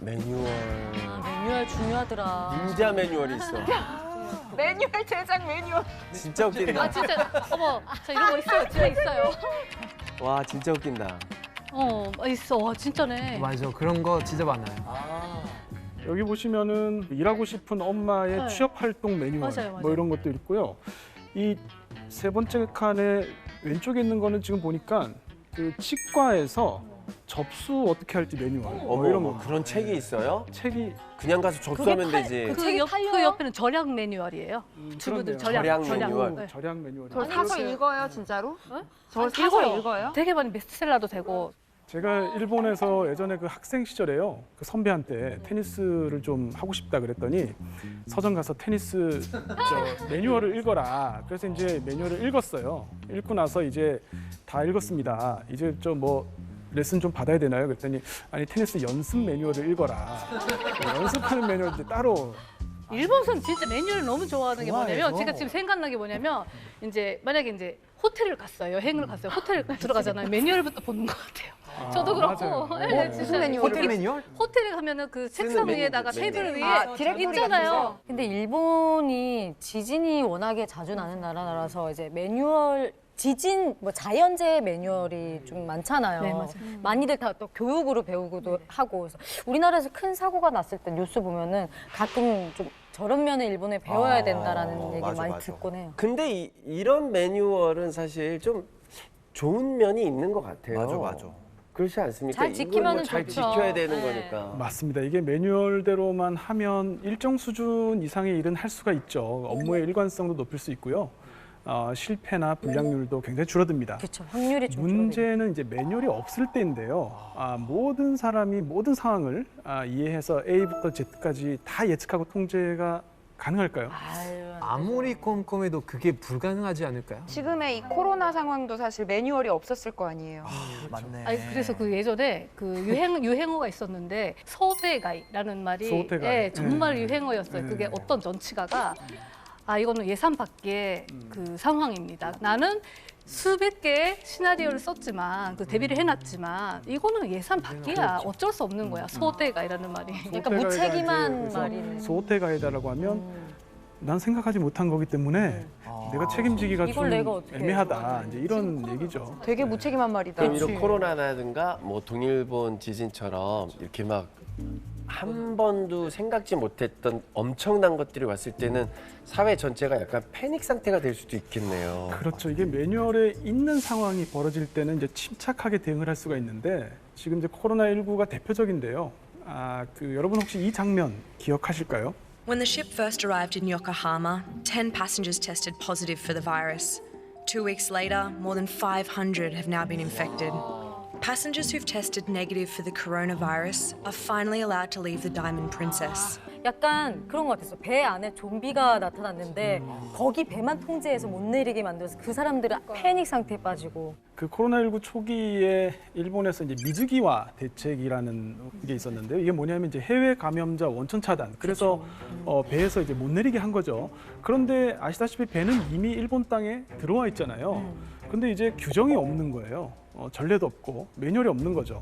매뉴얼. 매뉴얼 중요하더라. 닌자 매뉴얼이 있어. 매뉴얼 제작 매뉴얼. 진짜 웃긴다. 아 진짜 어머 저 이런 거 있어요. 집에 있어요. 와 진짜 웃긴다. 있어. 와 진짜네. 맞아, 그런 거 진짜 많아요. 여기 보시면은 일하고 싶은 엄마의 네. 취업 활동 매뉴얼 맞아요. 뭐 이런 것도 있고요. 이 세 번째 칸에 왼쪽에 있는 거는 지금 보니까 그 치과에서 접수 어떻게 할지 매뉴얼 뭐 이런 거 그런 책이 있어요? 책이 그냥 가서 접수하면 되지. 그 옆에는 절약 매뉴얼이에요. 주부들 절약 매뉴얼. 네. 절약 매뉴얼. 저 사서 읽어요 진짜로? 저 사서 읽어요. 읽어요? 되게 많이 베스트셀러도 되고. 제가 일본에서 예전에 그 학생 시절에요. 그 선배한테 테니스를 좀 하고 싶다 그랬더니 서점 가서 테니스 매뉴얼을 읽어라. 그래서 이제 매뉴얼을 읽었어요. 읽고 나서 이제 다 읽었습니다. 이제 좀 뭐 레슨 좀 받아야 되나요? 그랬더니 아니 테니스 연습 매뉴얼을 읽어라. 연습하는 매뉴얼도 따로. 일본선 진짜 매뉴얼을 너무 좋아하는 게 좋아해요. 뭐냐면 제가 지금 생각난 게 뭐냐면 이제 만약에 이제 호텔을 갔어요. 여행을 갔어요. 호텔 들어가잖아요. 매뉴얼부터 보는 것 같아요. 저도 그렇고. 맞아요. 네, 무슨 진짜. 매뉴얼? 호텔 매뉴얼? 호텔에 가면은 그 책상 메뉴, 위에다가 메뉴. 테이블 위에 디렉토리 있잖아요. 근데 일본이 지진이 워낙에 자주 나는 나라라서 이제 매뉴얼 지진 뭐 자연재해 매뉴얼이 좀 많잖아요. 네, 맞아요. 많이들 다 또 교육으로 배우기도 하고 그래서 우리나라에서 큰 사고가 났을 때 뉴스 보면은 가끔 좀 저런 면을 일본에 배워야 된다라는 얘기 맞아, 많이 맞아. 듣곤 해요. 근데 이런 매뉴얼은 사실 좀 좋은 면이 있는 것 같아요. 맞아, 맞아. 그렇지 않습니까? 잘 지키면은 잘 좋죠. 지켜야 되는 네. 거니까. 맞습니다. 이게 매뉴얼대로만 하면 일정 수준 이상의 일은 할 수가 있죠. 업무의 일관성도 높일 수 있고요. 실패나 불량률도 굉장히 줄어듭니다. 그렇죠. 확률이 좀 줄어들죠. 문제는 이제 매뉴얼이 없을 때인데요. 모든 사람이 모든 상황을 이해해서 A부터 Z까지 다 예측하고 통제가 가능할까요? 아무리 꼼꼼해도 그게 불가능하지 않을까요? 지금의 이 코로나 상황도 사실 매뉴얼이 없었을 거 아니에요. 맞네. 아니, 그래서 그 예전에 그 유행어가 있었는데 소대가이라는 말이 소대가이. 예, 정말 네. 유행어였어요. 네. 그게 어떤 정치가가 이거는 예산 밖의 그 상황입니다. 나는 수백 개의 시나리오를 썼지만 그 대비를 해놨지만 이거는 예산 밖이야. 어쩔 수 없는 거야. 소대가이라는 말이. 약간 무책임한 말이네. 소호태가이다라고 하면 난 생각하지 못한 거기 때문에 내가 책임지기가 이걸 좀 내가 어떻게 애매하다. 이제 이런 얘기죠. 되게 무책임한 말이다. 그럼 이런 코로나라든가 뭐 동일본 지진처럼 이렇게 막 한 번도 생각지 못했던 엄청난 것들이 왔을 때는 사회 전체가 약간 패닉 상태가 될 수도 있겠네요. 그렇죠. 이게 매뉴얼에 있는 상황이 벌어질 때는 이제 침착하게 대응을 할 수가 있는데 지금 이제 코로나19가 대표적인데요. 여러분 혹시 이 장면 기억하실까요? When the ship first arrived in Yokohama, 10 passengers tested positive for the virus. 2 weeks later, more than 500 have now been infected. Passengers who've tested negative for the coronavirus are finally allowed to leave the Diamond Princess. 약간 그런 것 같았어. 배 안에 좀비가 나타났는데 거기 배만 통제해서 못 내리게 만들어서 그 사람들은 패닉 상태에 빠지고. 그 코로나19 초기에 일본에서 이제 미즈기와 대책이라는 게 있었는데요. 이게 뭐냐면 이제 해외 감염자 원천 차단. 그래서 배에서 이제 못 내리게 한 거죠. 그런데 아시다시피 배는 이미 일본 땅에 들어와 있잖아요. 근데 이제 규정이 없는 거예요. 전례도 없고 매뉴얼이 없는 거죠.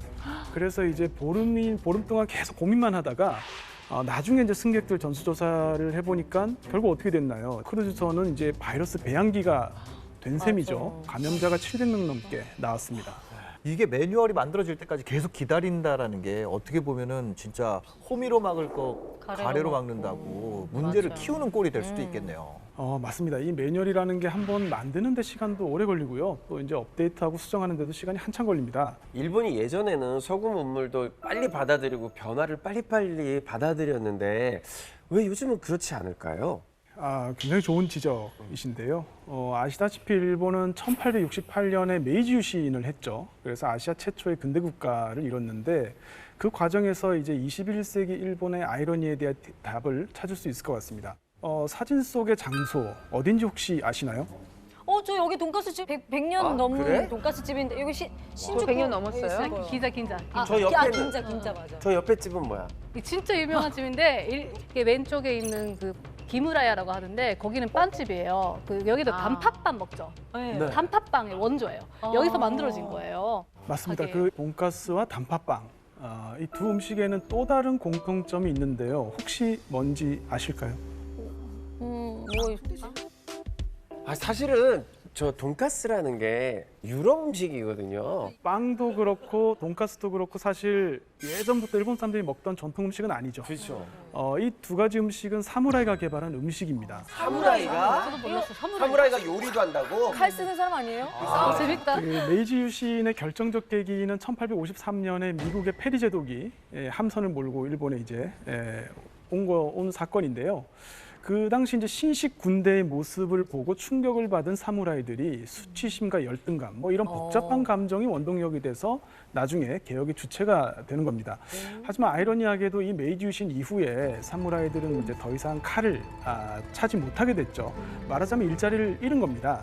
그래서 이제 보름 동안 계속 고민만 하다가 나중에 이제 승객들 전수조사를 해보니까 결국 어떻게 됐나요? 크루즈선은 이제 바이러스 배양기가 된 셈이죠. 감염자가 700명 넘게 나왔습니다. 이게 매뉴얼이 만들어질 때까지 계속 기다린다라는 게 어떻게 보면은 진짜 호미로 막을 거 가래로 막는다고 문제를 맞아요. 키우는 꼴이 될 수도 있겠네요. 맞습니다. 이 매뉴얼이라는 게 한번 만드는데 시간도 오래 걸리고요. 또 이제 업데이트하고 수정하는데도 시간이 한참 걸립니다. 일본이 예전에는 서구 문물도 빨리 받아들이고 변화를 빨리빨리 받아들였는데 왜 요즘은 그렇지 않을까요? 굉장히 좋은 지적이신데요. 아시다시피 일본은 1868년에 메이지 유신을 했죠. 그래서 아시아 최초의 근대 국가를 이뤘는데 그 과정에서 이제 21세기 일본의 아이러니에 대한 답을 찾을 수 있을 것 같습니다. 사진 속의 장소 어딘지 혹시 아시나요? 저 여기 돈가스 집 100년 넘은 그래? 돈가스 집인데 여기 신주쿠 100년 넘었어요? 있을 거예요. 긴자. 저 옆에는 긴자 맞아. 저 옆에 집은 뭐야? 진짜 유명한 집인데 이게 왼쪽에 있는 그 기무라야라고 하는데 거기는 빵집이에요. 여기도 단팥빵 먹죠. 네. 단팥빵의 원조예요. 여기서 만들어진 거예요. 맞습니다. 가게예요. 그 돈가스와 단팥빵 이 두 음식에는 또 다른 공통점이 있는데요. 혹시 뭔지 아실까요? 뭐 있을까? 사실은 저 돈가스라는 게 유럽 음식이거든요. 빵도 그렇고 돈가스도 그렇고 사실 예전부터 일본 사람들이 먹던 전통 음식은 아니죠. 그렇죠. 이 두 가지 음식은 사무라이가 개발한 음식입니다. 사무라이가? 몰랐어. 사무라이가 요리도 한다고? 칼 쓰는 사람 아니에요? 재밌다. 그 메이지 유신의 결정적 계기는 1853년에 미국의 페리 제독이 함선을 몰고 일본에 이제 온 사건인데요. 그 당시 이제 신식 군대의 모습을 보고 충격을 받은 사무라이들이 수치심과 열등감, 뭐 이런 복잡한 감정이 원동력이 돼서 나중에 개혁의 주체가 되는 겁니다. 하지만 아이러니하게도 이 메이지 유신 이후에 사무라이들은 이제 더 이상 칼을 차지 못하게 됐죠. 말하자면 일자리를 잃은 겁니다.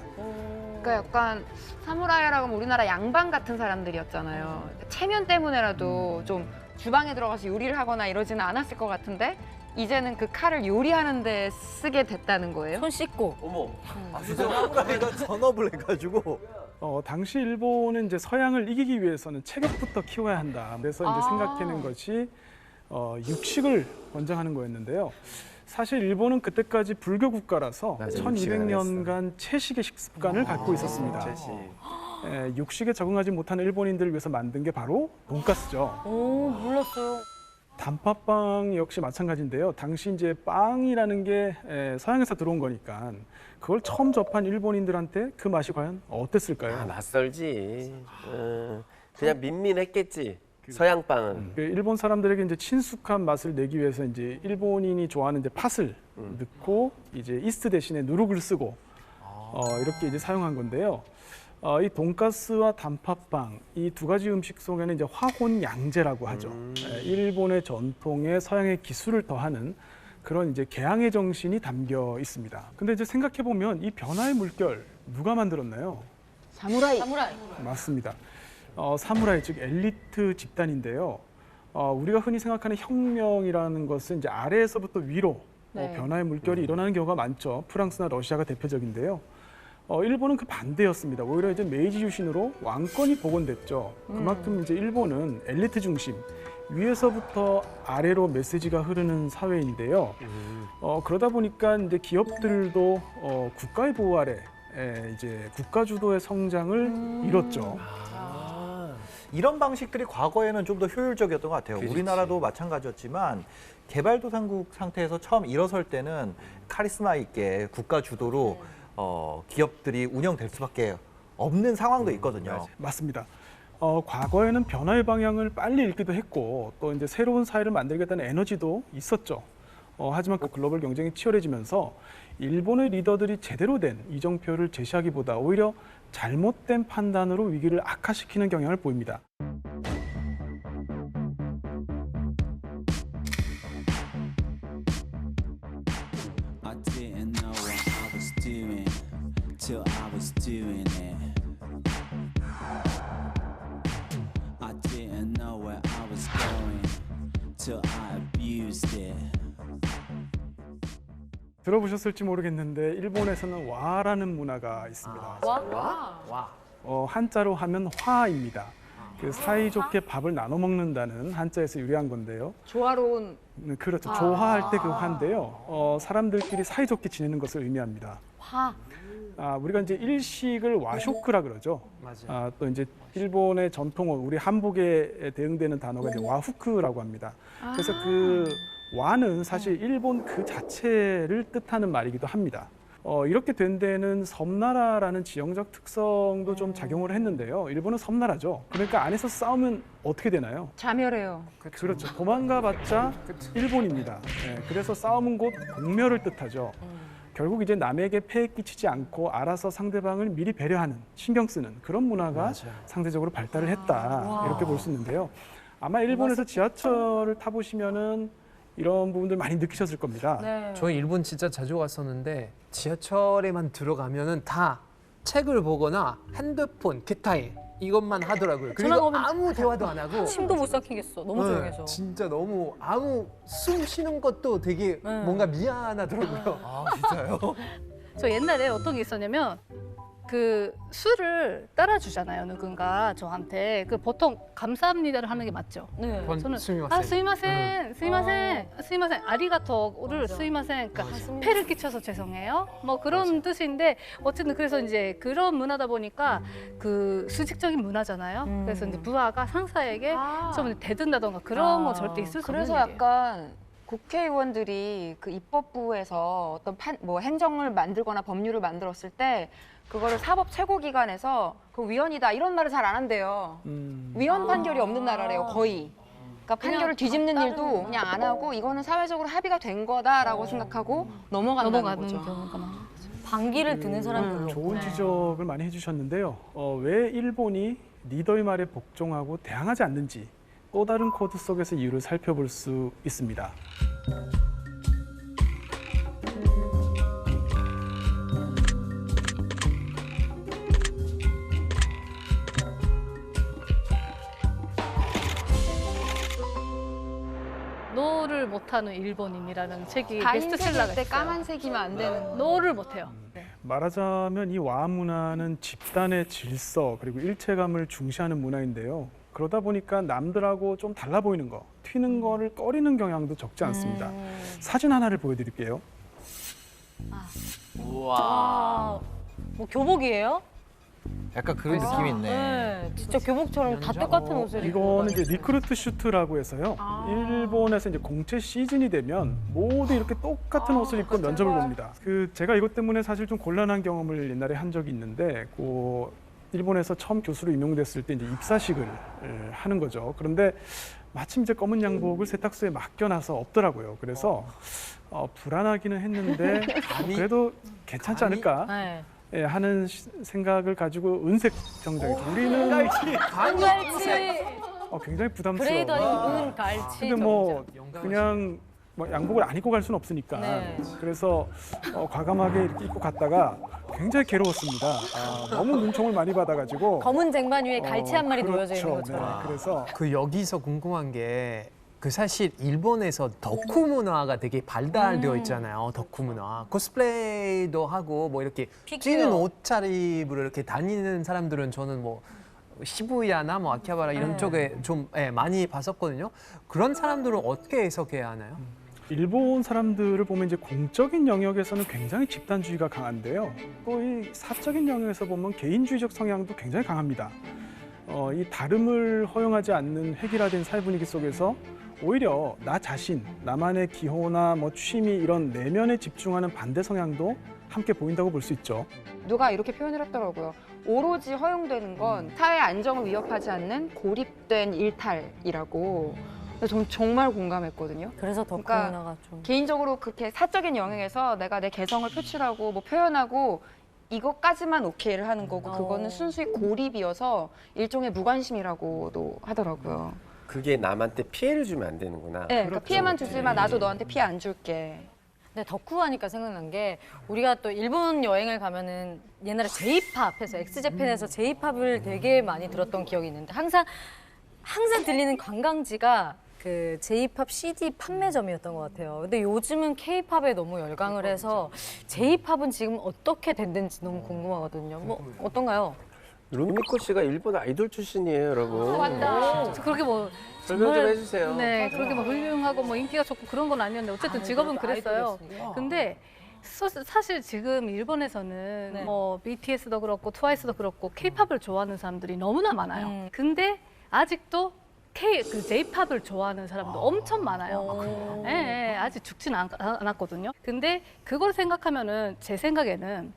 그러니까 약간 사무라이라고 하면 우리나라 양반 같은 사람들이었잖아요. 체면 때문에라도 좀 주방에 들어가서 요리를 하거나 이러지는 않았을 것 같은데 이제는 그 칼을 요리하는 데 쓰게 됐다는 거예요? 손 씻고. 어머. 진짜 사무라이가 전업을 해가지고 당시 일본은 이제 서양을 이기기 위해서는 체격부터 키워야 한다. 그래서 이제 생각해낸 것이 육식을 권장하는 거였는데요. 사실 일본은 그때까지 불교 국가라서 맞아, 1200년간 채식의 식습관을 갖고 있었습니다. 채식. 육식에 적응하지 못하는 일본인들을 위해서 만든 게 바로 돈가스죠. 오, 몰랐어요. 단팥빵 역시 마찬가지인데요. 당시 이제 빵이라는 게 서양에서 들어온 거니까 그걸 처음 접한 일본인들한테 그 맛이 과연 어땠을까요? 낯설지. 그냥 민민했겠지. 서양 빵은. 일본 사람들에게 이제 친숙한 맛을 내기 위해서 이제 일본인이 좋아하는 이제 팥을 넣고 이제 이스트 대신에 누룩을 쓰고 이렇게 이제 사용한 건데요. 이 돈가스와 단팥빵 이 두 가지 음식 속에는 이제 화혼양제라고 하죠. 일본의 전통에 서양의 기술을 더하는 그런 이제 개항의 정신이 담겨 있습니다. 근데 이제 생각해 보면 이 변화의 물결 누가 만들었나요? 사무라이. 맞습니다. 사무라이 즉 엘리트 집단인데요. 우리가 흔히 생각하는 혁명이라는 것은 이제 아래에서부터 위로 변화의 물결이 일어나는 경우가 많죠. 프랑스나 러시아가 대표적인데요. 일본은 그 반대였습니다. 오히려 이제 메이지 유신으로 왕권이 복원됐죠. 그만큼 이제 일본은 엘리트 중심, 위에서부터 아래로 메시지가 흐르는 사회인데요. 그러다 보니까 이제 기업들도 국가의 보호 아래 이제 국가 주도의 성장을 이뤘죠. 이런 방식들이 과거에는 좀 더 효율적이었던 것 같아요. 그렇지. 우리나라도 마찬가지였지만 개발도상국 상태에서 처음 일어설 때는 카리스마 있게 국가 주도로 기업들이 운영될 수밖에 없는 상황도 있거든요. 맞습니다. 과거에는 변화의 방향을 빨리 읽기도 했고 또 이제 새로운 사회를 만들겠다는 에너지도 있었죠. 하지만 그 글로벌 경쟁이 치열해지면서 일본의 리더들이 제대로 된 이정표를 제시하기보다 오히려 잘못된 판단으로 위기를 악화시키는 경향을 보입니다. I didn't know what I was doing till I was doing it. I didn't know where I was going till I abused it. 들어보셨을지 모르겠는데 일본에서는 와라는 문화가 있습니다. 한자로 하면 화입니다. 그 사이좋게 밥을 나눠 먹는다는 한자에서 유래한 건데요. 조화로운. 그렇죠. 조화할 때 그 화인데요. 사람들끼리 사이좋게 지내는 것을 의미합니다. 화. 우리가 이제 일식을 와쇼크라 그러죠. 맞아요. 또 이제 일본의 전통어 우리 한복에 대응되는 단어가 이제 와후크라고 합니다. 그래서 그 와는 사실 일본 그 자체를 뜻하는 말이기도 합니다. 이렇게 된 데는 섬나라라는 지형적 특성도 좀 작용을 했는데요. 일본은 섬나라죠. 그러니까 안에서 싸우면 어떻게 되나요? 자멸해요. 그렇죠. 도망가봤자 일본입니다. 그래서 싸움은 곧 공멸을 뜻하죠. 결국 이제 남에게 폐해 끼치지 않고 알아서 상대방을 미리 배려하는, 신경 쓰는 그런 문화가 상대적으로 발달을 했다. 이렇게 볼 수 있는데요. 아마 일본에서 지하철을 타보시면은 이런 부분들 많이 느끼셨을 겁니다. 네. 저희 일본 진짜 자주 갔었는데 지하철에만 들어가면은 다 책을 보거나 핸드폰, 기타에 이것만 하더라고요. 그리고 전화가 오면 아무 대화도 안 하고 침도 못 삼키겠어. 너무 네, 조용해서. 진짜 너무 아무 숨 쉬는 것도 되게 뭔가 미안하더라고요. 아 진짜요? 저 옛날에 어떤 게 있었냐면 그 술을 따라주잖아요 누군가 저한테 그 보통 감사합니다를 하는 게 맞죠. 네. 저는 스미마셍. 스미마셍 아리가토를 스미마셍 그러니까 폐를 끼쳐서 죄송해요. 뭐 그런 뜻인데 어쨌든 그래서 이제 그런 문화다 보니까 그 수직적인 문화잖아요. 그래서 이제 부하가 상사에게 좀 대든다던가 그런 거 절대 있을 수 없는 그래서 일이에요. 약간 국회의원들이 그 입법부에서 어떤 뭐 행정을 만들거나 법률을 만들었을 때 그거를 사법 최고기관에서 그 위헌이다 이런 말을 잘 안 한대요. 위헌 판결이 없는 나라래요 거의. 그러니까 판결을 뒤집는 일도 그냥 안 하고 이거는 사회적으로 합의가 된 거다라고 생각하고 넘어간다는 거죠. 경우가 많아요. 반기를 드는 사람이 별로 좋은 없고. 지적을 많이 해주셨는데요. 왜 일본이 리더의 말에 복종하고 대항하지 않는지 또 다른 코드 속에서 이유를 살펴볼 수 있습니다. 노를 못하는 일본인이라는 책이 다인색일 베스트셀러가 때 있어요. 까만색이면 안 되는. 노를 못해요. 말하자면 이 와한 문화는 집단의 질서 그리고 일체감을 중시하는 문화인데요. 그러다 보니까 남들하고 좀 달라 보이는 거, 튀는 거를 꺼리는 경향도 적지 않습니다. 사진 하나를 보여드릴게요. 우와. 뭐 교복이에요? 약간 그런 느낌이 있네. 네, 진짜 교복처럼 다 똑같은 옷을 입고 이거는 다니고. 이제 리크루트 슈트라고 해서요. 일본에서 이제 공채 시즌이 되면 모두 이렇게 똑같은 옷을 입고 면접을 봅니다. 제가 이것 때문에 사실 좀 곤란한 경험을 옛날에 한 적이 있는데, 일본에서 처음 교수로 임용됐을 때 이제 입사식을 하는 거죠. 그런데 마침 이제 검은 양복을 세탁소에 맡겨놔서 없더라고요. 그래서 불안하기는 했는데 그래도 괜찮지 않을까? 네. 예, 하는 생각을 가지고 은색 정장이 우리는 갈치. 굉장히 부담스러워. 브레이드 아니고 은 갈치. 근데 뭐 그냥 뭐 양복을 안 입고 갈 수는 없으니까 네. 그래서 과감하게 이렇게 입고 갔다가 굉장히 괴로웠습니다. 너무 눈총을 많이 받아가지고 검은 쟁반 위에 갈치 한 마리 놓여져 있는 그렇죠. 것처럼. 네, 그래서 그 여기서 궁금한 게 그 사실 일본에서 덕후 문화가 되게 발달되어 있잖아요. 덕후 문화. 코스프레이도 하고 뭐 이렇게 피규어. 찌는 옷차림으로 이렇게 다니는 사람들은 저는 뭐 시부야나 뭐 아키하바라 이런 쪽에 좀 많이 봤었거든요. 그런 사람들은 어떻게 해석해야 하나요? 일본 사람들을 보면 이제 공적인 영역에서는 굉장히 집단주의가 강한데요. 또 이 사적인 영역에서 보면 개인주의적 성향도 굉장히 강합니다. 이 다름을 허용하지 않는 획일화된 사회 분위기 속에서 오히려 나 자신, 나만의 기호나 뭐 취미 이런 내면에 집중하는 반대 성향도 함께 보인다고 볼 수 있죠. 누가 이렇게 표현을 했더라고요. 오로지 허용되는 건 사회 안정을 위협하지 않는 고립된 일탈이라고. 근데 전 정말 공감했거든요. 그래서 덕후 그러니까 문화가 좀. 개인적으로 그렇게 사적인 영역에서 내가 내 개성을 표출하고 뭐 표현하고 이것까지만 오케이를 하는 거고 그거는 순수히 고립이어서 일종의 무관심이라고도 하더라고요. 그게 남한테 피해를 주면 안 되는구나. 네, 그러니까 피해만 주지만 나도 너한테 피해 안 줄게. 근데 덕후 하니까 생각난 게 우리가 또 일본 여행을 가면은 옛날에 J-팝에서 엑스제팬에서 J-팝을 되게 많이 들었던 기억이 있는데 항상 들리는 관광지가 그 J-팝 CD 판매점이었던 것 같아요. 근데 요즘은 K-팝에 너무 열광을 해서 J-팝은 지금 어떻게 됐는지 너무 궁금하거든요. 뭐 어떤가요? 루미코 씨가 일본 아이돌 출신이에요, 여러분. 맞다. 그렇게 뭐 설명 좀 정말, 해주세요. 네, 그렇게 뭐 훌륭하고 뭐 인기가 좋고 그런 건 아니었는데 어쨌든 직업은 그랬어요. 근데 사실 지금 일본에서는 네. 뭐 BTS도 그렇고 트와이스도 그렇고 K-팝을 좋아하는 사람들이 너무나 많아요. 근데 아직도 그 J-팝을 좋아하는 사람도 엄청 많아요. 예, 아직 죽진 않았거든요. 근데 그걸 생각하면은 제 생각에는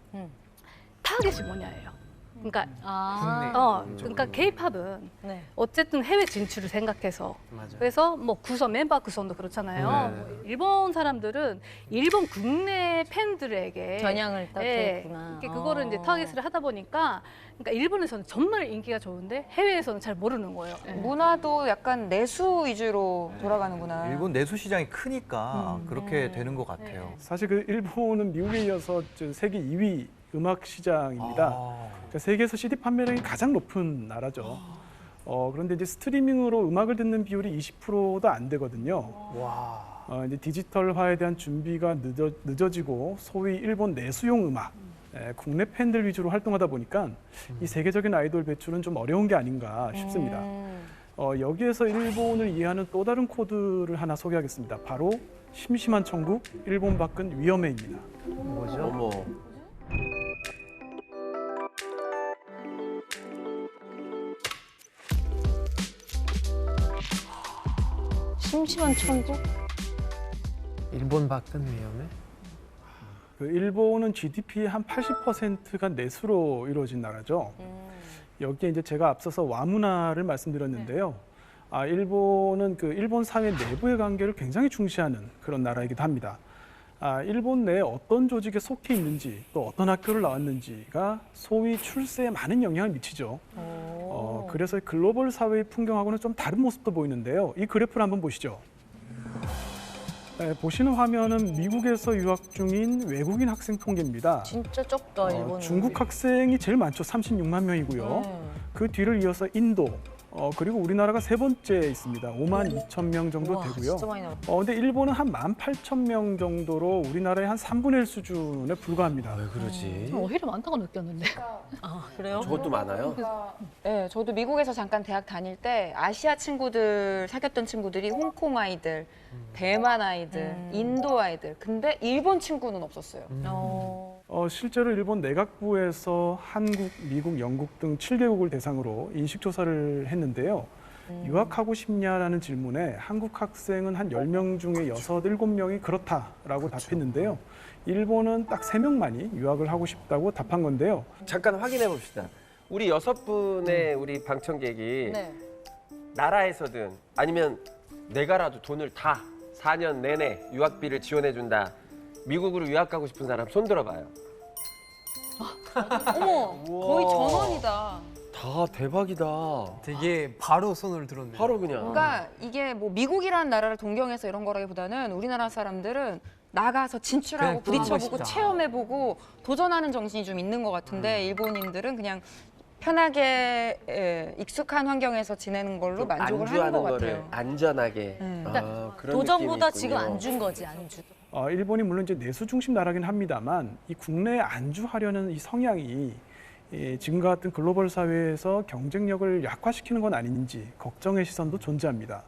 타겟이 뭐냐예요. 그러니까 그러니까 K-팝은 네. 어쨌든 해외 진출을 생각해서 맞아요. 그래서 뭐 구성 멤버 구성도 그렇잖아요. 뭐 일본 사람들은 일본 국내 팬들에게 겨냥을 딱 했구나. 이렇게 그거를 이제 타겟을 하다 보니까 그러니까 일본에서는 정말 인기가 좋은데 해외에서는 잘 모르는 거예요. 문화도 약간 내수 위주로 돌아가는구나. 일본 내수 시장이 크니까 그렇게 되는 것 네. 같아요. 사실 그 일본은 미국에 이어서 세계 2위 음악 시장입니다. 그러니까 세계에서 CD 판매량이 가장 높은 나라죠. 그런데 이제 스트리밍으로 음악을 듣는 비율이 20%도 안 되거든요. 이제 디지털화에 대한 준비가 늦어지고 소위 일본 내수용 음악 국내 팬들 위주로 활동하다 보니까 이 세계적인 아이돌 배출은 좀 어려운 게 아닌가 싶습니다. 여기에서 일본을 이해하는 또 다른 코드를 하나 소개하겠습니다. 바로 심심한 천국, 일본 밖은 위험해입니다. 뭐죠? 어머. 심심한 천국? 일본 밖은 위험해? 그 일본은 GDP의 한 80%가 내수로 이루어진 나라죠. 여기에 이제 제가 앞서서 와문화를 말씀드렸는데요. 일본은 그 일본 사회 내부의 관계를 굉장히 중시하는 그런 나라이기도 합니다. 일본 내에 어떤 조직에 속해 있는지 또 어떤 학교를 나왔는지가 소위 출세에 많은 영향을 미치죠. 그래서 글로벌 사회의 풍경하고는 좀 다른 모습도 보이는데요. 이 그래프를 한번 보시죠. 보시는 화면은 미국에서 유학 중인 외국인 학생 통계입니다. 진짜 적다 일본은. 중국 학생이 제일 많죠. 36만 명이고요. 그 뒤를 이어서 인도, 그리고 우리나라가 세 번째에 있습니다. 5만 2천 명 정도 와, 되고요. 진짜 많이 나왔다. 근데 일본은 한 18,000명 정도로 우리나라의 한 3분의 1 수준에 불과합니다. 왜 그러지? 오히려 많다고 느꼈는데. 아, 그래요? 저것도 많아요? 네, 저도 미국에서 잠깐 대학 다닐 때 아시아 친구들 사귀었던 친구들이 홍콩 아이들, 대만 아이들, 인도 아이들. 근데 일본 친구는 없었어요. 실제로 일본 내각부에서 한국, 미국, 영국 등 7개국을 대상으로 인식조사를 했는데요. 유학하고 싶냐라는 질문에 한국 학생은 한 10명 중에 6, 7명이 그렇다라고 답했는데요. 일본은 딱 3명만이 유학을 하고 싶다고 답한 건데요. 잠깐 확인해 봅시다. 우리 6분의 우리 방청객이 네. 나라에서든 아니면 내가라도 돈을 다 4년 내내 유학비를 지원해 준다. 미국으로 유학 가고 싶은 사람 손 들어봐요. 어머, 거의 전원이다. 다 대박이다. 되게 바로 손을 들었네요. 바로 그냥. 그러니까 이게 뭐 미국이라는 나라를 동경해서 이런 거라기보다는 우리나라 사람들은 나가서 진출하고 그냥 뚫는 부딪혀보고 것이다. 체험해보고 도전하는 정신이 좀 있는 것 같은데 일본인들은 그냥 편하게 익숙한 환경에서 지내는 걸로 좀 만족을 하는 안주하는 것 거를 같아요. 안전하게. 그러니까 그런 도전보다 느낌이 지금 있군요. 안 준 거지, 안주. 일본이 물론 이제 내수 중심 나라긴 합니다만 이 국내에 안주하려는 이 성향이 지금과 같은 글로벌 사회에서 경쟁력을 약화시키는 건 아닌지 걱정의 시선도 존재합니다.